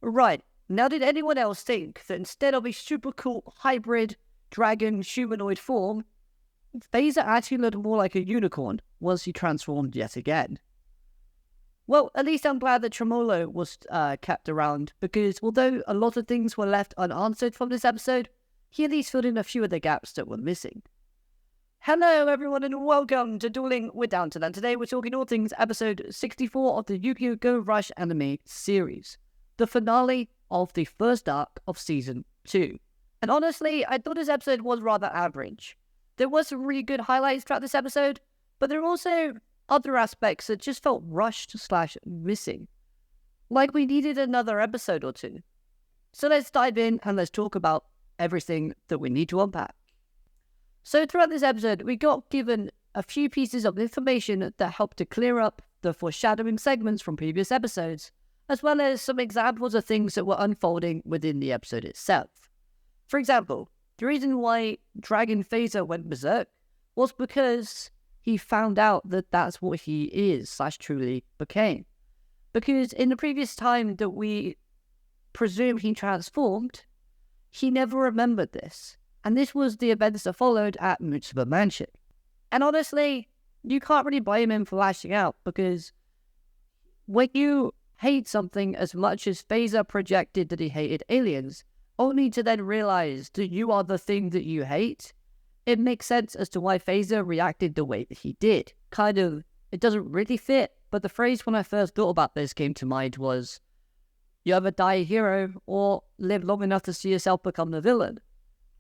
Right, now did anyone else think that instead of a super cool hybrid dragon humanoid form, Phaser actually looked more like a unicorn once he transformed yet again? Well, at least I'm glad that Tremolo was kept around, because although a lot of things were left unanswered from this episode, he at least filled in a few of the gaps that were missing. Hello everyone and welcome to Dueling with Downton, and today we're talking all things episode 64 of the Yugioh Go Rush anime series, the finale of the first arc of season 2. And honestly, I thought this episode was rather average. There were some really good highlights throughout this episode, but there are also other aspects that just felt rushed/missing. Like we needed another episode or two. So let's dive in and let's talk about everything that we need to unpack. So throughout this episode, we got given a few pieces of information that helped to clear up the foreshadowing segments from previous episodes, as well as some examples of things that were unfolding within the episode itself. For example, the reason why Dragon Phaser went berserk was because he found out that that's what he is/truly became. Because in the previous time that we presume he transformed, he never remembered this. And this was the events that followed at Mutsuba Mansion. And honestly, you can't really blame him for lashing out, because when you hate something as much as Phaser projected that he hated aliens, only to then realize that you are the thing that you hate, it makes sense as to why Phaser reacted the way that he did. It doesn't really fit, but the phrase when I first thought about this came to mind was, you either die a hero or live long enough to see yourself become the villain.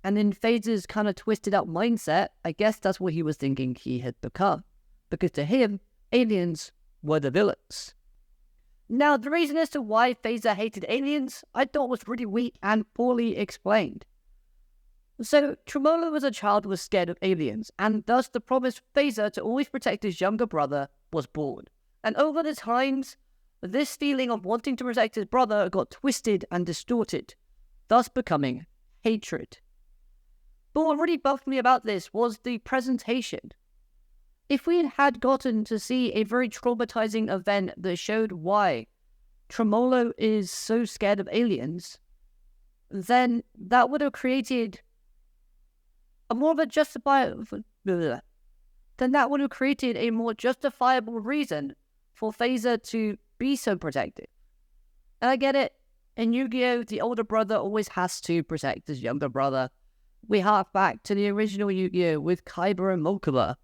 And in Phaser's kind of twisted up mindset, I guess that's what he was thinking he had become. Because to him, aliens were the villains. Now, the reason as to why Phaser hated aliens, I thought was really weak and poorly explained. So, Tremolo as a child was scared of aliens, and thus the promise Phaser to always protect his younger brother was born. And over the times, this feeling of wanting to protect his brother got twisted and distorted, thus becoming hatred. But what really bugged me about this was the presentation. If we had gotten to see a very traumatizing event that showed why Tremolo is so scared of aliens, then that would have created a more justifiable reason for Phaser to be so protective. And I get it, in Yu-Gi-Oh, the older brother always has to protect his younger brother. We hark back to the original Yu-Gi-Oh with Kaiba and Mokuba.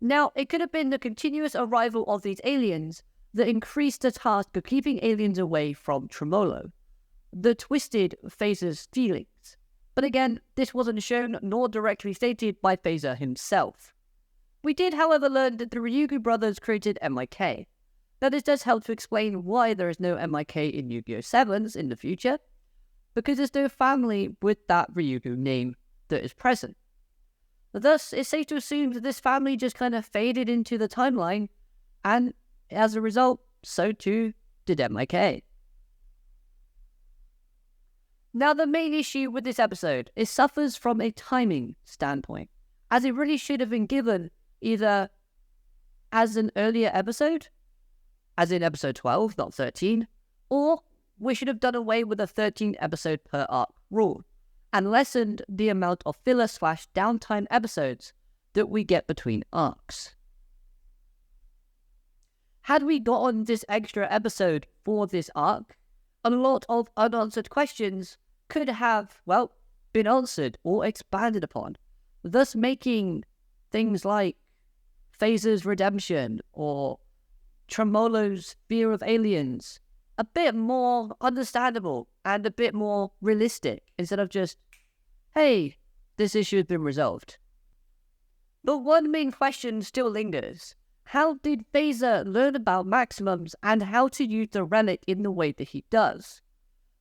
Now, it could have been the continuous arrival of these aliens that increased the task of keeping aliens away from Tremolo, that twisted Phaser's feelings. But again, this wasn't shown nor directly stated by Phaser himself. We did, however, learn that the Ryugu brothers created MIK. Now, this does help to explain why there is no MIK in Yu-Gi-Oh! 7s in the future, because there's no family with that Ryugu name that is present. Thus, it's safe to assume that this family just kind of faded into the timeline, and as a result, so too did MIK. Now, the main issue with this episode suffers from a timing standpoint, as it really should have been given either as an earlier episode, as in episode 12, not 13, or we should have done away with a 13 episode per arc rule and lessened the amount of filler/downtime episodes that we get between arcs. Had we gotten this extra episode for this arc, a lot of unanswered questions could have, been answered or expanded upon, thus making things like Phaser's redemption or Tremolo's fear of aliens a bit more understandable and a bit more realistic, instead of just, hey, this issue has been resolved. But one main question still lingers. How did Phaser learn about maximums and how to use the relic in the way that he does?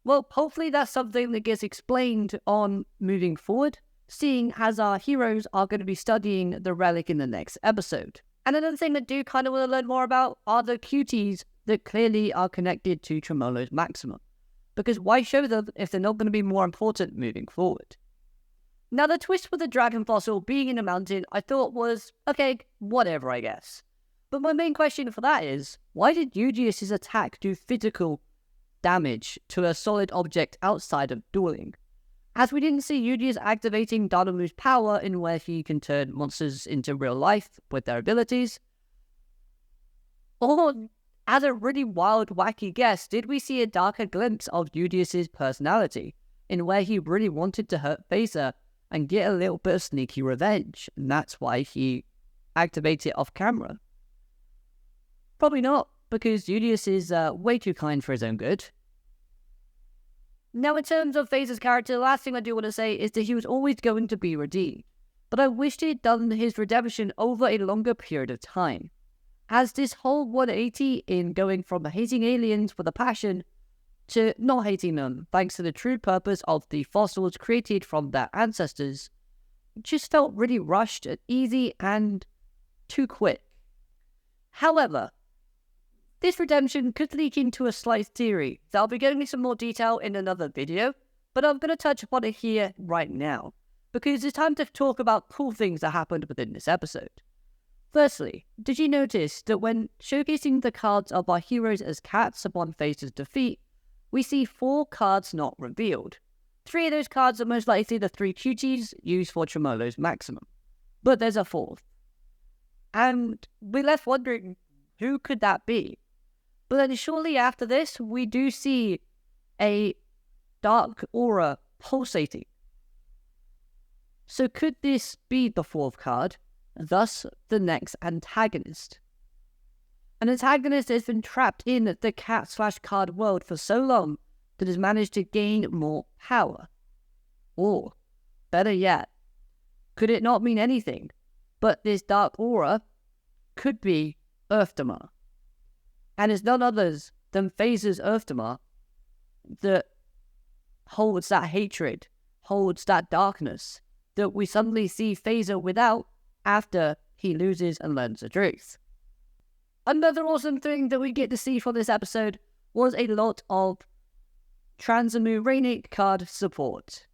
Well, hopefully that's something that gets explained on moving forward, seeing as our heroes are going to be studying the relic in the next episode. And another thing I do kind of want to learn more about are the cuties that clearly are connected to Tremolo's maximum. Because why show them if they're not going to be more important moving forward? Now, the twist with the dragon fossil being in a mountain, I thought was, okay, whatever, I guess. But my main question for that is, why did Yudias' attack do physical damage to a solid object outside of Dueling, as we didn't see Yudias activating Danamu's power in where he can turn monsters into real life with their abilities. Or, as a really wild, wacky guess, did we see a darker glimpse of Yudias' personality, in where he really wanted to hurt Phaser and get a little bit of sneaky revenge, and that's why he activated it off camera? Probably not, because Yudias is way too kind for his own good. Now, in terms of Phaser's character, the last thing I do want to say is that he was always going to be redeemed, but I wished he had done his redemption over a longer period of time, as this whole 180 in going from hating aliens with a passion to not hating them, thanks to the true purpose of the fossils created from their ancestors, just felt really rushed, easy, and too quick. However, this redemption could leak into a slight theory that I'll be getting into some more detail in another video, but I'm going to touch upon it here right now, because it's time to talk about cool things that happened within this episode. Firstly, did you notice that when showcasing the cards of our heroes as cats upon Phaser's defeat, we see 4 cards not revealed? 3 of those cards are most likely the 3 cuties used for Tremolo's maximum, but there's a 4th. And we're left wondering, who could that be? But then shortly after this, we do see a dark aura pulsating. So could this be the 4th card, thus the next antagonist? An antagonist has been trapped in the cat/card world for so long that has managed to gain more power. Or, better yet, could it not mean anything, but this dark aura could be Earthdemar, and is none others than Phaser's Earthdemar that holds that hatred, holds that darkness that we suddenly see Phaser without after he loses and learns the truth. Another awesome thing that we get to see from this episode was a lot of Transamu Rainic card support.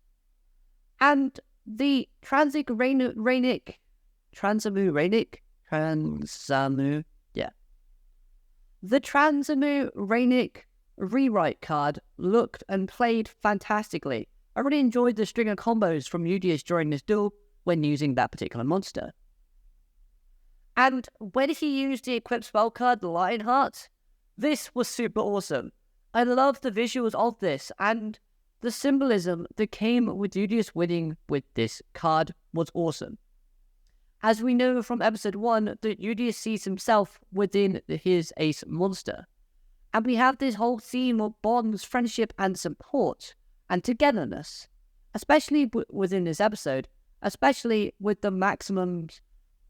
And the Transamu Rainic rewrite card looked and played fantastically. I really enjoyed the string of combos from Yudias during this duel when using that particular monster. And when he used the equipped spell card Lionheart, this was super awesome. I love the visuals of this, and the symbolism that came with Yudias winning with this card was awesome. As we know from episode 1, that Yudias sees himself within his ace monster. And we have this whole theme of bonds, friendship, and support, and togetherness. Especially within this episode, especially with the maximums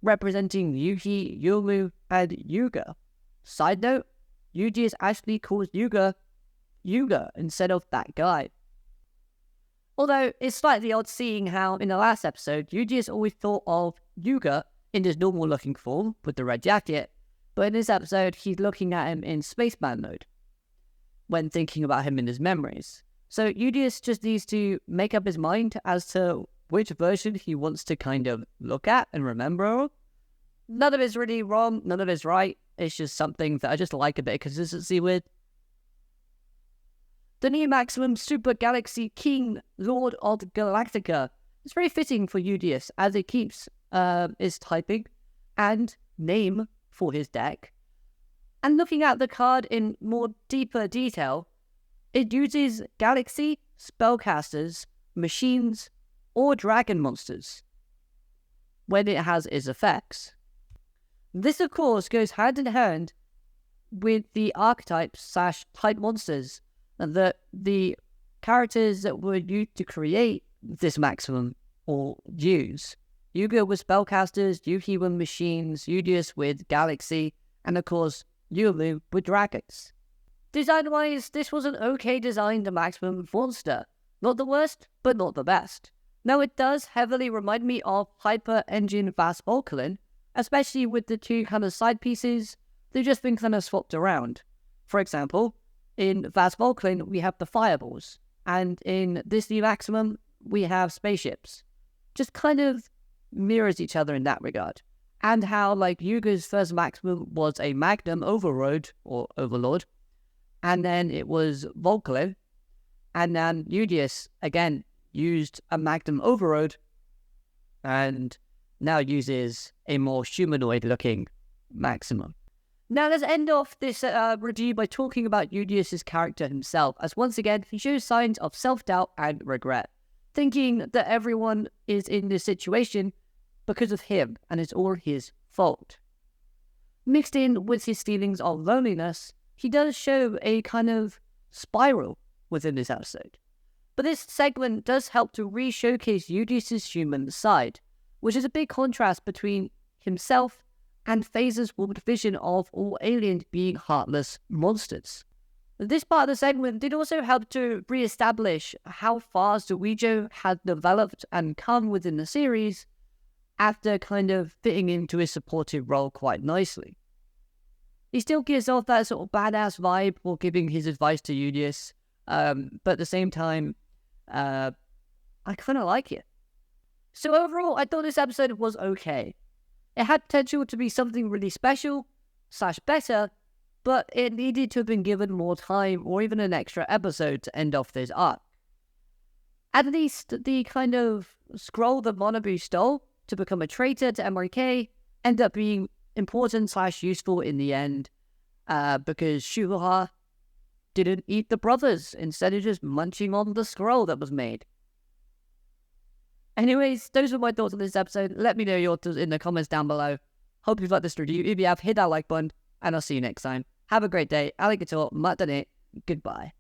representing Yuhi, Yomu, and Yuga. Side note, Yudias actually calls Yuga instead of that guy. Although it's slightly odd seeing how in the last episode, Yudias always thought of Yuga in his normal looking form with the red jacket, but in this episode he's looking at him in spaceman mode when thinking about him in his memories. So Yudias just needs to make up his mind as to which version he wants to kind of look at and remember. None of it's really wrong, none of it's right. It's just something that I just like a bit of consistency with. The new Maximum Super Galaxy King Lord of Galactica is very fitting for Yudias as it keeps his typing and name for his deck. And looking at the card in more deeper detail, it uses Galaxy, Spellcasters, Machines, or Dragon monsters when it has its effects. This, of course, goes hand in hand with the archetypes/type monsters that the characters that were used to create this maximum or use. Yugioh with Spellcasters, Yuhi with Machines, Yudias with Galaxy, and of course, Yumu with Dragons. Design-wise, this was an okay designed maximum monster. Not the worst, but not the best. Now, it does heavily remind me of Hyper Engine Vast Volcanin, especially with the 2 kind of side pieces. They've just been kind of swapped around. For example, in Vast Volcanin, we have the fireballs, and in this new maximum, we have spaceships. Just kind of mirrors each other in that regard. And how, like, Yuga's first maximum was a Magnum Overlord, and then it was Volclo, and then Yudias again used a Magnum Overload, and now uses a more humanoid-looking Maximum. Now let's end off this review by talking about Yudias' character himself, as once again he shows signs of self-doubt and regret, thinking that everyone is in this situation because of him and it's all his fault. Mixed in with his feelings of loneliness, he does show a kind of spiral within this episode. But this segment does help to re-showcase Yudias' human side, which is a big contrast between himself and Phaser's warped vision of all aliens being heartless monsters. This part of the segment did also help to re-establish how far Yugioh had developed and come within the series after kind of fitting into his supportive role quite nicely. He still gives off that sort of badass vibe while giving his advice to Yudias, but at the same time, I kind of like it. So overall, I thought this episode was okay. It had potential to be something really special / better, but it needed to have been given more time or even an extra episode to end off this arc. At least the kind of scroll that Monabu stole to become a traitor to MRK ended up being important / useful in the end, because Shuha didn't eat the brothers instead of just munching on the scroll that was made. Anyways, those were my thoughts on this episode. Let me know your thoughts in the comments down below. Hope you've liked this review. If you have, hit that like button, and I'll see you next time. Have a great day. Arigato, matane, goodbye.